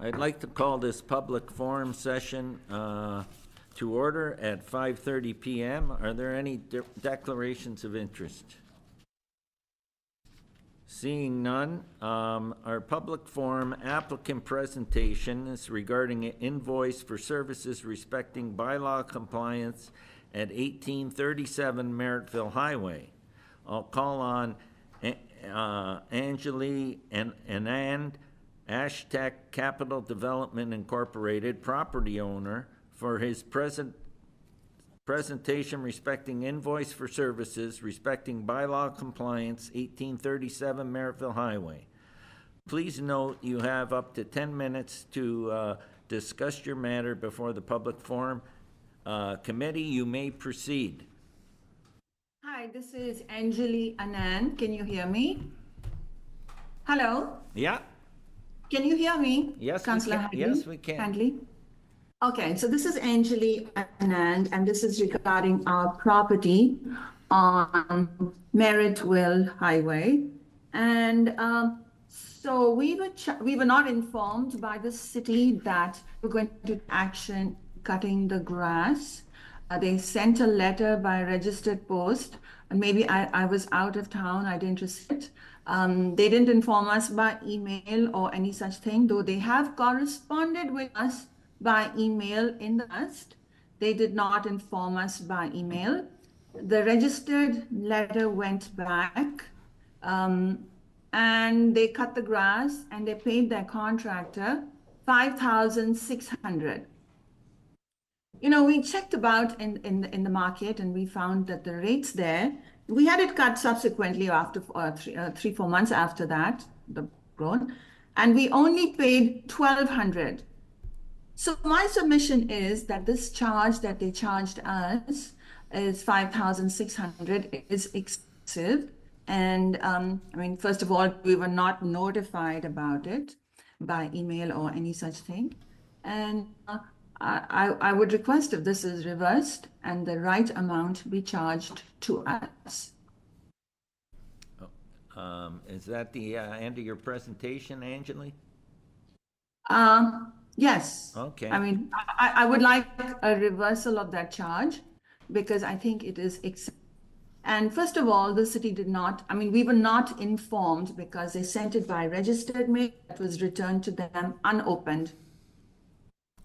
I'd like to call this public forum session to order at 5:30 p.m. Are there any declarations of interest? Seeing none, our public forum applicant presentation is regarding an invoice for services respecting bylaw compliance at 1837 Merrittville Highway. I'll call on Anjali Anand, Ashtec Capital Development Incorporated, property owner, for his presentation respecting invoice for services respecting bylaw compliance, 1837 Merrittville Highway. Please note you have up to 10 minutes to discuss your matter before the public forum committee. You may proceed. Hi, this is Anjali Anand. Can you hear me? Hello? Yeah. Can you hear me? Yes, Councillor we can. Handley? Yes, we can. Handley? Okay, so this is Anjali Anand, and this is regarding our property on Merrittville Highway. And so we were not informed by the city that we're going to action cutting the grass. They sent a letter by registered post, and maybe I was out of town, I didn't receive it. They didn't inform us by email or any such thing, though they have corresponded with us by email in the past. They did not inform us by email. The registered letter went back, and they cut the grass and they paid their contractor $5,600. You know, we checked about in the market and we found that the rates there, we had it cut subsequently after 3-4 months after that, the grown, and we only paid $1,200. So my submission is that this charge that they charged us is $5,600 is excessive. And I mean, first of all, we were not notified about it by email or any such thing. And I would request if this is reversed and the right amount be charged to us. Is that the end of your presentation, Anjali? Yes. Okay. I mean, I would like a reversal of that charge because I think it is excessive. And first of all, the city did not, I mean, we were not informed because they sent it by registered mail. It was returned to them unopened.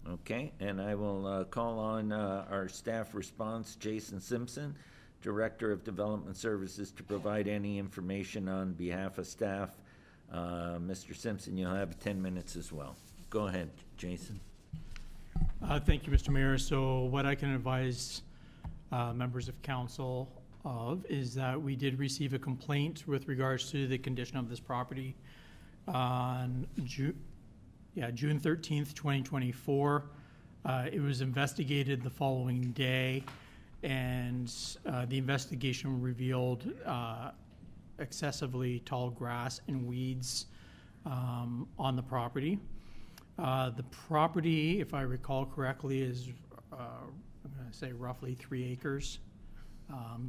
Okay, and I will call on our staff response, Jason Simpson, Director of Development Services, to provide any information on behalf of staff. Mr. Simpson, you'll have 10 minutes as well. Go ahead, Jason. Thank you, Mr. Mayor. So what I can advise members of council of is that we did receive a complaint with regards to the condition of this property on June 13th, 2024. It was investigated the following day, and the investigation revealed excessively tall grass and weeds on the property. The property, if I recall correctly, is I'm going to say roughly 3 acres,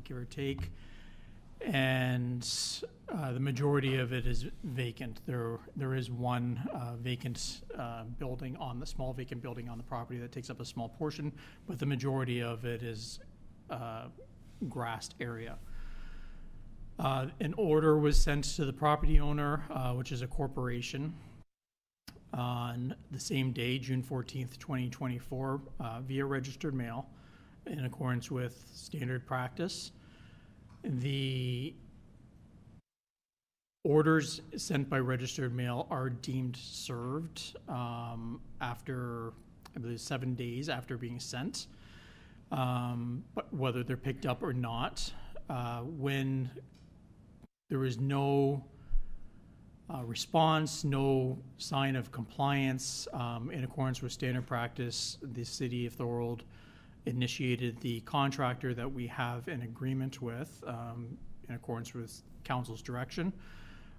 give or take. And the majority of it is vacant. There is one vacant building on the small vacant building on the property that takes up a small portion, but the majority of it is grassed area. An order was sent to the property owner, which is a corporation, on the same day, June 14th, 2024, via registered mail, in accordance with standard practice. The orders sent by registered mail are deemed served after, I believe, 7 days after being sent. But whether they're picked up or not, when there is no response, no sign of compliance in accordance with standard practice, the City of Thorold initiated the contractor that we have an agreement with in accordance with council's direction.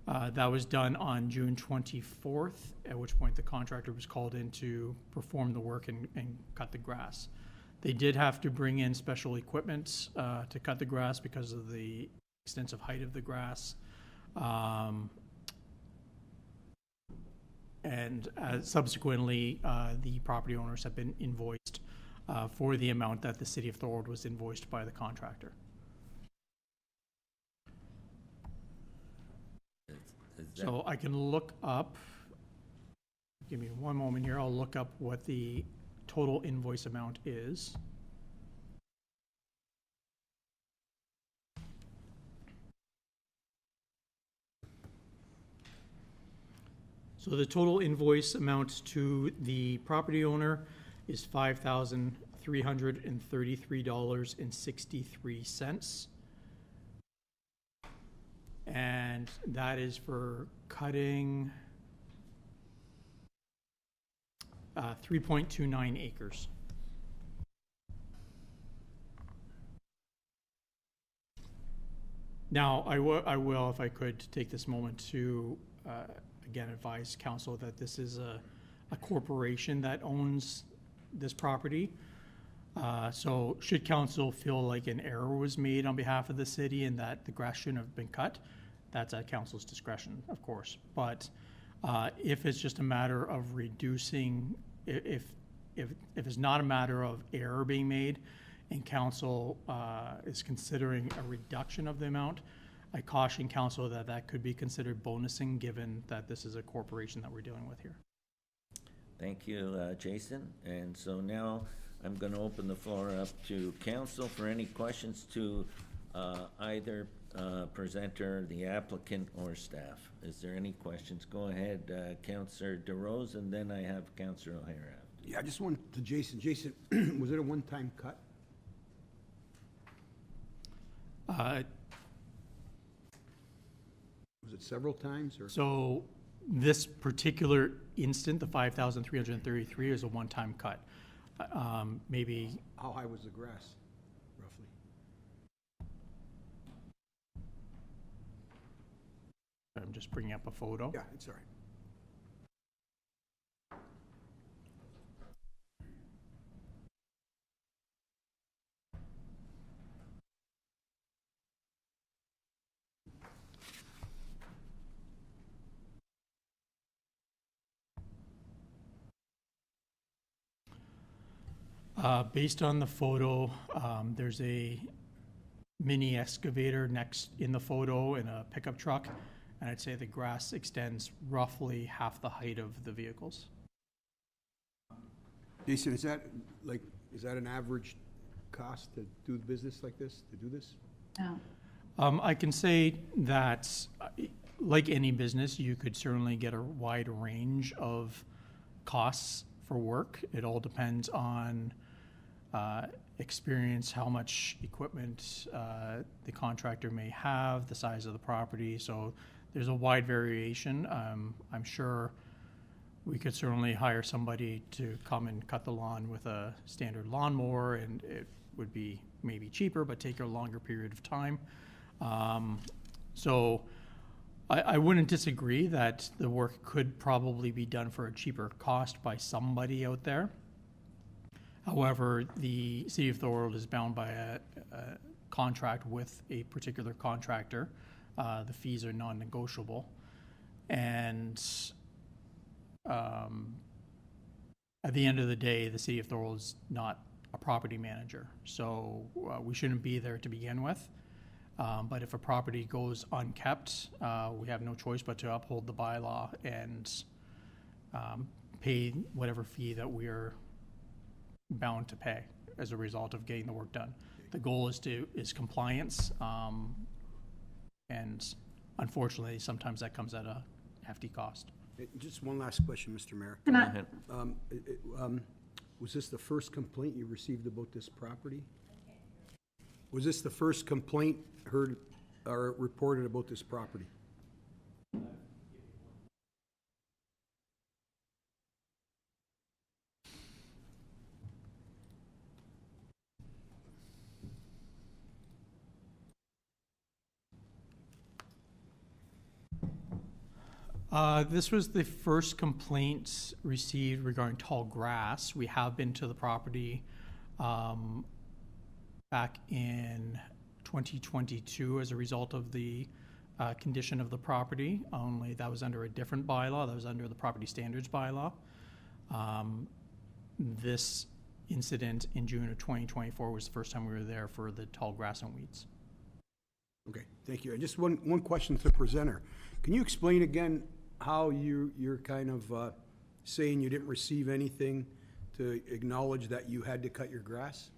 That was done on June 24th, at which point the contractor was called in to perform the work and cut the grass. They did have to bring in special equipment to cut the grass because of the extensive height of the grass. and subsequently, the property owners have been invoiced for the amount that the City of Thorold was invoiced by the contractor. Is that- So I can look up, give me one moment here, I'll look up what the total invoice amount is. So the total invoice amount to the property owner is $5,333.63. And that is for cutting 3.29 acres. Now, I will, if I could, take this moment to, again, advise council that this is a corporation that owns this property. So should council feel like an error was made on behalf of the city and that the grass shouldn't have been cut, that's at council's discretion, of course. But if it's just a matter of reducing, if it's not a matter of error being made and council is considering a reduction of the amount, I caution council that that could be considered bonusing, given that this is a corporation that we're dealing with here. Thank you, Jason. And so now I'm going to open the floor up to council for any questions to either presenter, the applicant, or staff. Is there any questions? Go ahead, Councillor DeRose, and then I have Councillor O'Hara. Yeah, I just want to Jason. Jason, was it a one-time cut? Was it several times, or? So this particular instant, the 5,333 is a one-time cut. Maybe, How high was the grass, roughly? I'm just bringing up a photo. Yeah, it's all right. Based on the photo, there's a mini excavator next in the photo in a pickup truck, and I'd say the grass extends roughly half the height of the vehicles. Jason, is that an average cost to do business like this, to do this? No. I can say that, like any business, you could certainly get a wide range of costs for work. It all depends on experience, how much equipment the contractor may have, the size of the property. So there's a wide variation. I'm sure we could certainly hire somebody to come and cut the lawn with a standard lawnmower, and it would be maybe cheaper, but take a longer period of time. So I wouldn't disagree that the work could probably be done for a cheaper cost by somebody out there. However, the City of Thorold is bound by a contract with a particular contractor. The fees are non-negotiable. And at the end of the day, the City of Thorold is not a property manager. So we shouldn't be there to begin with. But if a property goes unkept, we have no choice but to uphold the bylaw and pay whatever fee that we are bound to pay as a result of getting the work done. The goal is compliance, and unfortunately, sometimes that comes at a hefty cost. Just one last question, Mr. Mayor. Can I, ahead. Was this the first complaint you received about this property? Was this the first complaint heard or reported about this property? This was the first complaint received regarding tall grass. We have been to the property back in 2022 as a result of the condition of the property, only that was under a different bylaw, that was under the property standards bylaw. This incident in June of 2024 was the first time we were there for the tall grass and weeds. Okay, thank you. And just one question to the presenter. Can you explain again how you're kind of saying you didn't receive anything to acknowledge that you had to cut your grass?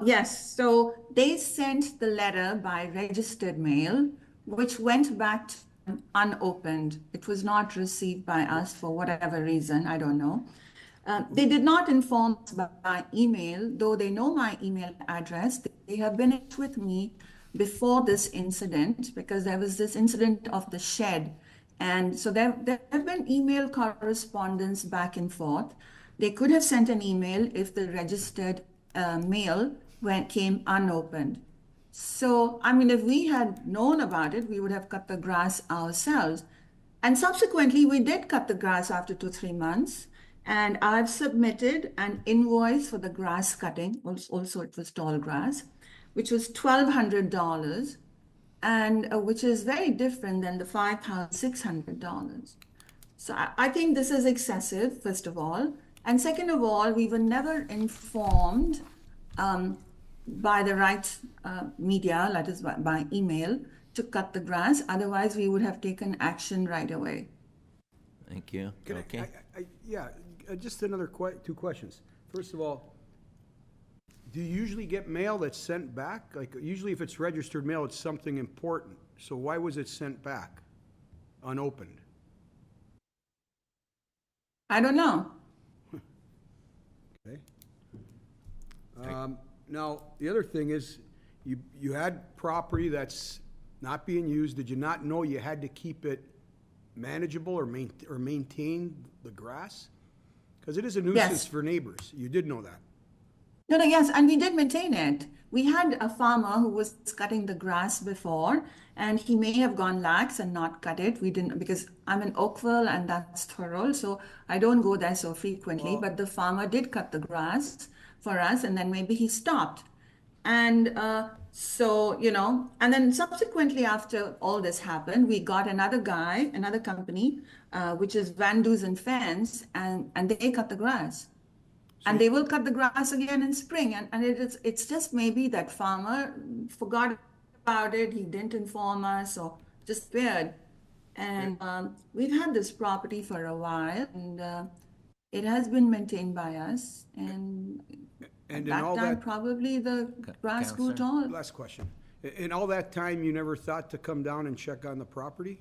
Yes, so they sent the letter by registered mail, which went back unopened. It was not received by us for whatever reason, I don't know. They did not inform us by email, though they know my email address. They have been in touch with me before this incident because there was this incident of the shed. And so there have been email correspondence back and forth. They could have sent an email if the registered mail came unopened. So, I mean, if we had known about it, we would have cut the grass ourselves. And subsequently, we did cut the grass after 2-3 months. And I've submitted an invoice for the grass cutting. Also, it was tall grass, which was $1,200, and which is very different than the $5,600. So I think this is excessive, first of all. And second of all, we were never informed by the right media, that is by email, to cut the grass. Otherwise, we would have taken action right away. Thank you. Can Okay. Yeah, just another two questions. First of all, do you usually get mail that's sent back? Like, usually if it's registered mail, it's something important. So why was it sent back unopened? I don't know. Okay. Now, the other thing is, you had property that's not being used. Did you not know you had to keep it manageable or maintain the grass? Because it is a nuisance for neighbors. You did know that. No, yes, and we did maintain it. We had a farmer who was cutting the grass before, and he may have gone lax and not cut it. We didn't, because I'm in Oakville and that's Thorold, so I don't go there so frequently. But the farmer did cut the grass for us, and then maybe he stopped. And so, and then subsequently after all this happened, we got another company, which is Van Dusen Fence, and they cut the grass. And they will cut the grass again in spring. And it's just maybe that farmer forgot about it. He didn't inform us or just weird. And we've had this property for a while, and it has been maintained by us. And And in that all time, that, probably the grass grew Counselor? tall. last question. In all that time, you never thought to come down and check on the property?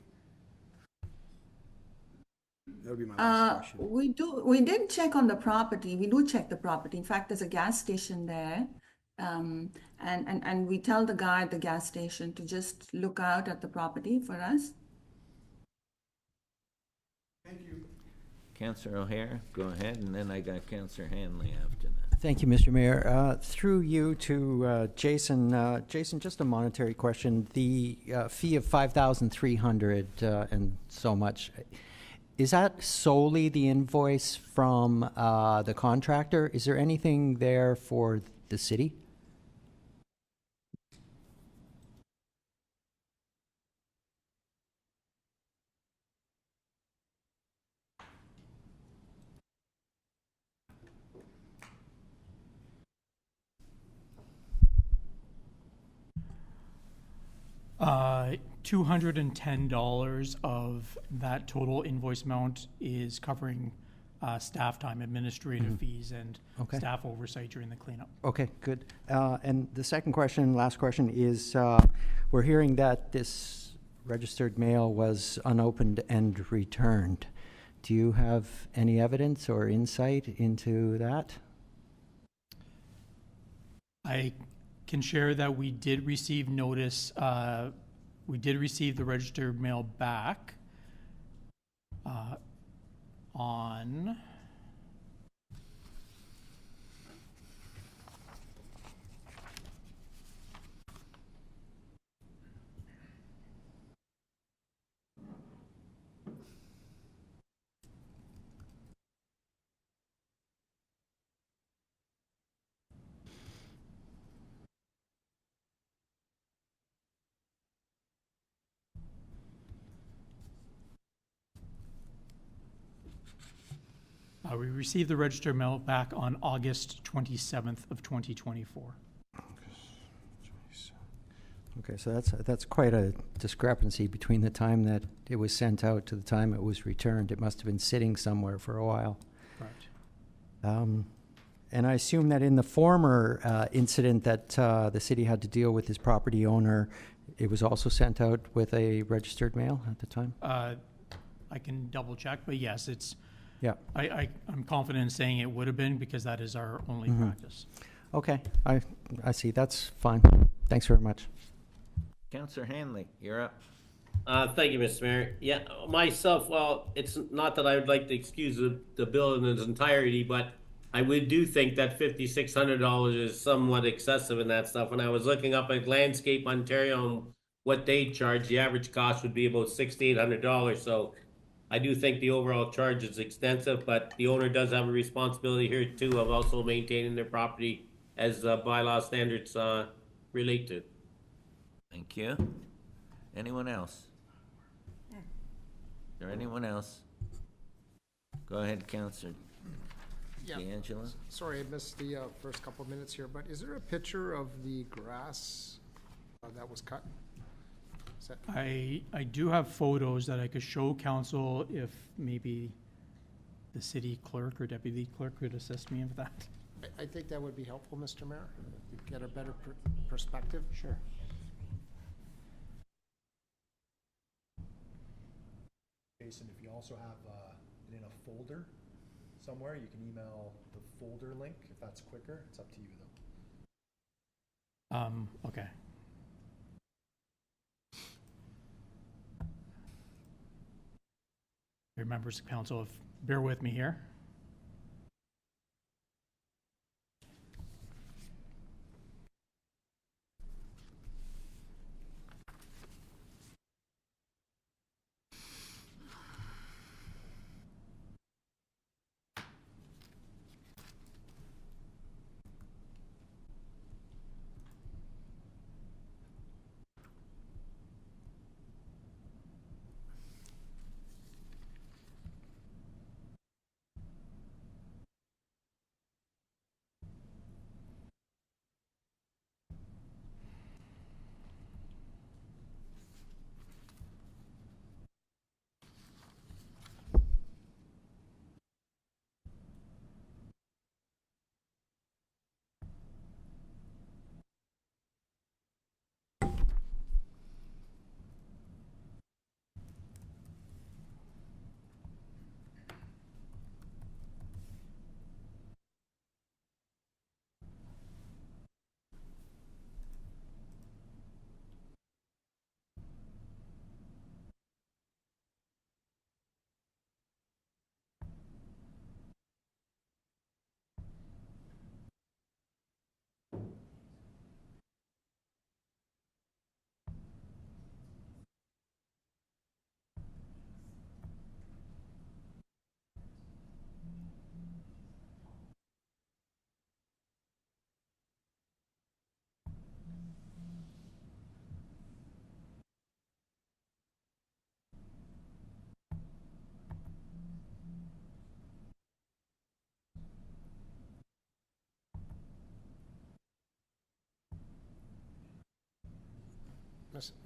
That would be my last question. We did check on the property. We do check the property. In fact, there's a gas station there. And we tell the guy at the gas station to just look out at the property for us. Thank you. Councillor O'Hare, go ahead, and then I got Councillor Hanley after that. Thank you, Mr. Mayor. Through you to Jason. Jason, just a monetary question. The fee of $5,300 and so much, is that solely the invoice from the contractor? Is there anything there for the city? $210 of that total invoice amount is covering staff time, administrative fees, and Okay. staff oversight during the cleanup. Okay, good. And the second question, last question, is we're hearing that this registered mail was unopened and returned. Do you have any evidence or insight into that? I can share that we did receive notice, we did receive the registered mail back on We received the registered mail back on August 27th of 2024. Okay, so that's quite a discrepancy between the time that it was sent out to the time it was returned. It must have been sitting somewhere for a while. Correct. And I assume that in the former incident that the city had to deal with his property owner, it was also sent out with a registered mail at the time? I can double check, but yes, it's, Yeah. I'm confident in saying it would have been because that is our only practice. Okay, I see. That's fine. Thanks very much. Counselor Hanley, you're up. Thank you, Mr. Mayor. Yeah, myself, well, it's not that I would like to excuse the bill in its entirety, but I would do think that $5,600 is somewhat excessive in that stuff. When I was looking up at Landscape Ontario and what they charge, the average cost would be about $6,800. So I do think the overall charge is extensive, but the owner does have a responsibility here too of also maintaining their property as bylaw standards relate to. Thank you. Anyone else? Is there anyone else? Go ahead, Counselor Yeah. D'Angelo. Sorry, I missed the first couple of minutes here, but is there a picture of the grass that was cut? Is that, I do have photos that I could show council if maybe the city clerk or deputy clerk could assist me with that. I think that would be helpful, Mr. Mayor, to get a better perspective. Sure. Jason, if you also have it in a folder somewhere, you can email the folder link if that's quicker. It's up to you though. Okay. Members of council, bear with me here.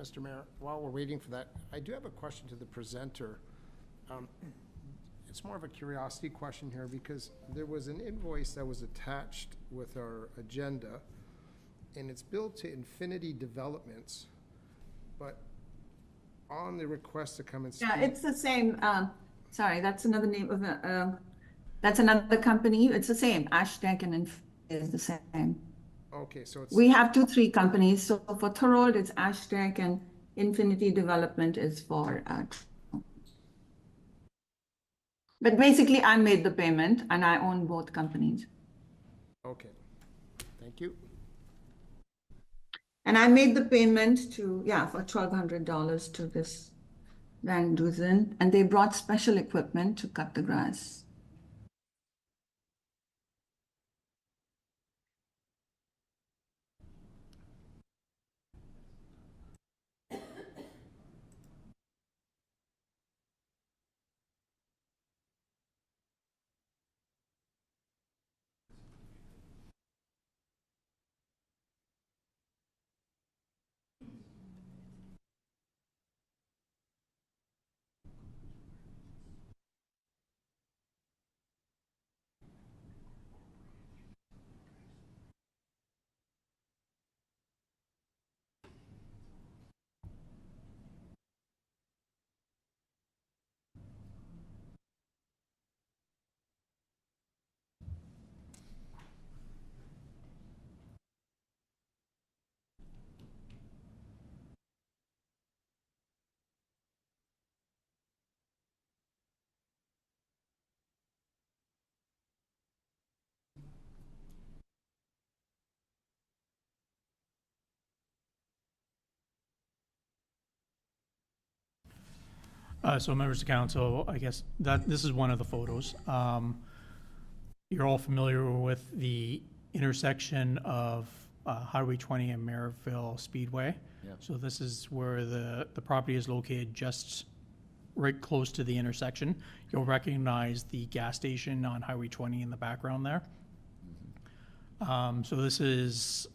Mr. Mayor, while we're waiting for that, I do have a question to the presenter. It's more of a curiosity question here because there was an invoice that was attached with our agenda, and it's billed to Infinity Developments, but on the request to come and speak. Yeah, it's the same, sorry, that's another name of that's another company. It's the same. Ashtec and Infinity is the same. Okay, so it's. We have three companies. So for Thorold, it's Ashtec, and Infinity Development is for. But basically, I made the payment, and I own both companies. Okay, thank you. And I made the payment to for $1,200 to this Van Duzen, and they brought special equipment to cut the grass. So members of council, I guess that this is one of the photos. You're all familiar with the intersection of Highway 20 and Merivale Speedway. Yep. So this is where the property is located, just right close to the intersection. You'll recognize the gas station on Highway 20 in the background there. So this is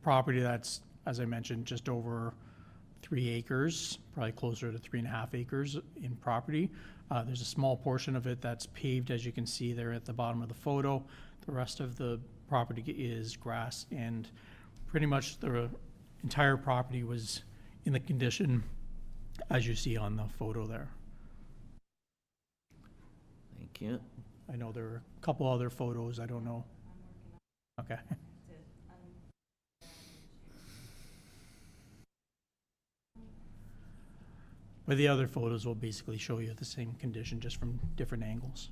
property that's, as I mentioned, just over 3 acres, probably closer to 3.5 acres in property. There's a small portion of it that's paved, as you can see there at the bottom of the photo. The rest of the property is grass, and pretty much the entire property was in the condition as you see on the photo there. Thank you. I know there are a couple other photos, I don't know. Okay. But the other photos will basically show you the same condition, just from different angles.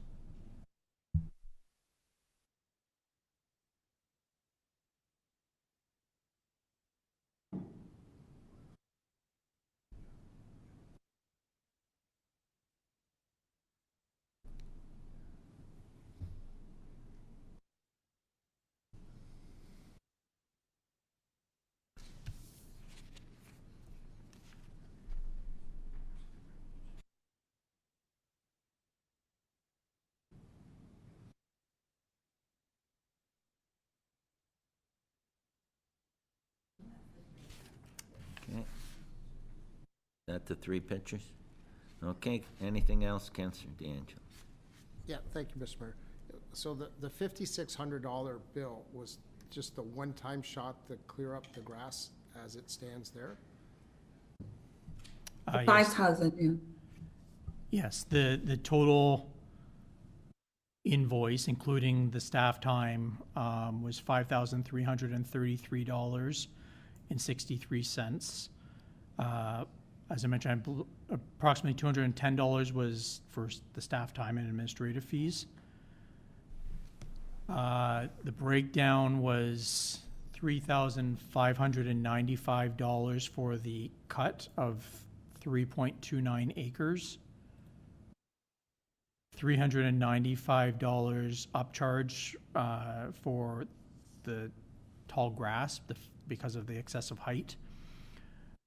Okay. That the 3 pictures? Okay, anything else, Councillor DeAngelo? Yeah, thank you, Mr. Mayor. So the $5,600 bill was just the one-time shot to clear up the grass as it stands there? Yes. 5,000, yeah. Yes, the total invoice, including the staff time, was $5,333.63. As I mentioned, approximately $210 was for the staff time and administrative fees. The breakdown was $3,595 for the cut of 3.29 acres. $395 upcharge for the tall grass because of the excessive height.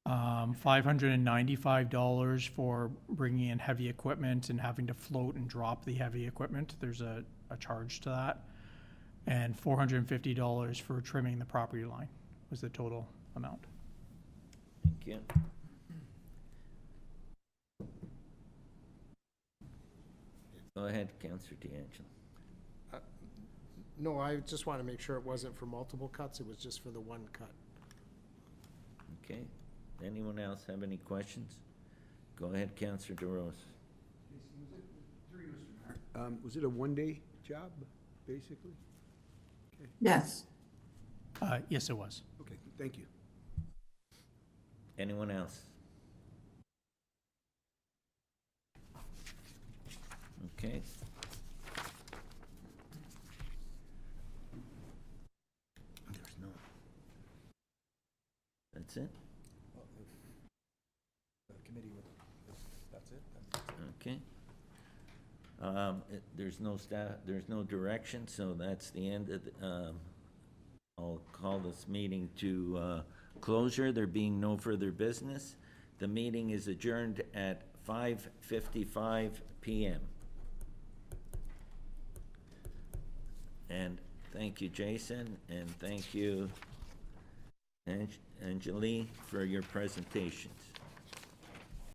$595 for bringing in heavy equipment and having to float and drop the heavy equipment. There's a charge to that. And $450 for trimming the property line was the total amount. Thank you. Go ahead, Councillor DeAngelo. No, I just want to make sure it wasn't for multiple cuts, it was just for the one cut. Okay. Anyone else have any questions? Go ahead, Councillor DeRose. Was it a one-day job, basically? Yes. Yes, it was. Okay, thank you. Anyone else? Okay. There's no. That's it? The committee would, if that's it, then. Okay. There's no staff, there's no direction, so that's the end of the, I'll call this meeting to closure, there being no further business. The meeting is adjourned at 5:55 p.m. And thank you, Jason, and thank you, Anjali, for your presentations.